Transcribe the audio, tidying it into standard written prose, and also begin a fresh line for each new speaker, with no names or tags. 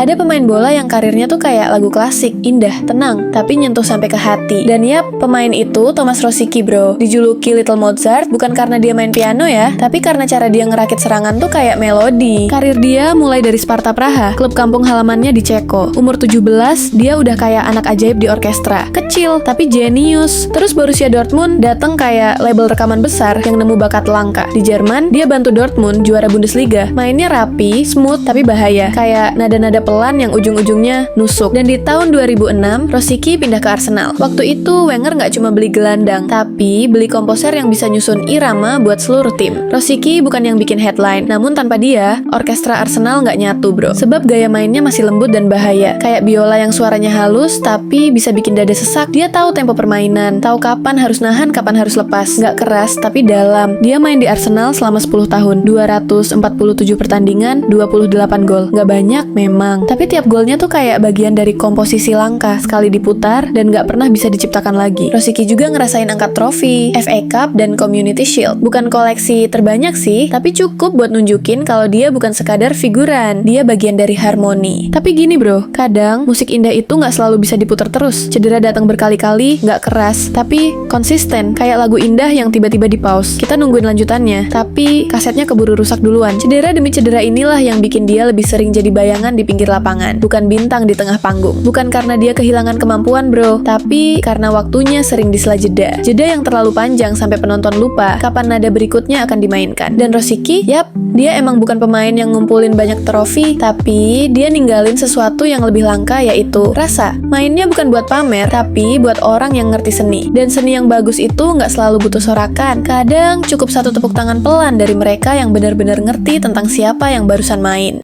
Ada pemain bola yang karirnya tuh kayak lagu klasik, indah, tenang, tapi nyentuh sampai ke hati. Dan yap, pemain itu Thomas Rosicky bro. Dijuluki Little Mozart bukan karena dia main piano ya, tapi karena cara dia ngerakit serangan tuh kayak melodi. Karir dia mulai dari Sparta Praha, klub kampung halamannya di Ceko. Umur 17, dia udah kayak anak ajaib di orkestra. Kecil, tapi jenius. Terus Borussia Dortmund dateng kayak label rekaman besar yang nemu bakat langka. Di Jerman, dia bantu Dortmund juara Bundesliga. Mainnya rapi, smooth, tapi bahaya. Kayak nada-nada pelan yang ujung-ujungnya nusuk. Dan di tahun 2006, Rosicky pindah ke Arsenal. Waktu itu Wenger nggak cuma beli gelandang, tapi beli komposer yang bisa nyusun irama buat seluruh tim. Rosicky bukan yang bikin headline, namun tanpa dia, orkestra Arsenal nggak nyatu bro. Sebab gaya mainnya masih lembut dan bahaya. Kayak biola yang suaranya halus, tapi bisa bikin dada sesak. Dia tahu tempo permainan, tahu kapan harus nahan, kapan harus lepas. Nggak keras, tapi dalam. Dia main di Arsenal selama 10 tahun, 247 pertandingan, 28 gol. Nggak banyak memang, tapi tiap golnya tuh kayak bagian dari komposisi langka, sekali diputar dan nggak pernah bisa diciptakan lagi. Rosicky juga ngerasain angkat trofi, FA Cup, dan Community Shield. Bukan koleksi terbanyak sih, tapi cukup buat nunjukin kalau dia bukan sekadar figuran, dia bagian dari harmoni. Tapi gini bro, kadang musik indah itu nggak selalu bisa diputar terus. Cedera datang berkali-kali, nggak keras, tapi konsisten. Kayak lagu indah yang tiba-tiba di pause. Kita nungguin lanjutannya, tapi kasetnya keburu rusak duluan. Cedera demi cedera inilah yang bikin dia lebih sering jadi bayangan di pinggir lapangan, bukan bintang di tengah panggung. Bukan karena dia kehilangan kemampuan bro, tapi karena waktunya sering disela jeda. Jeda yang terlalu panjang sampai penonton lupa kapan nada berikutnya akan dimainkan. Dan Rosicky, yap, dia emang bukan pemain yang ngumpulin banyak trofi, tapi dia ninggalin sesuatu yang lebih langka, yaitu rasa. Mainnya bukan buat pamer, tapi buat orang yang ngerti seni. Dan seni yang bagus itu nggak selalu butuh sorakan. Kadang cukup satu tepuk tangan pelan dari mereka yang benar-benar ngerti tentang siapa yang barusan main.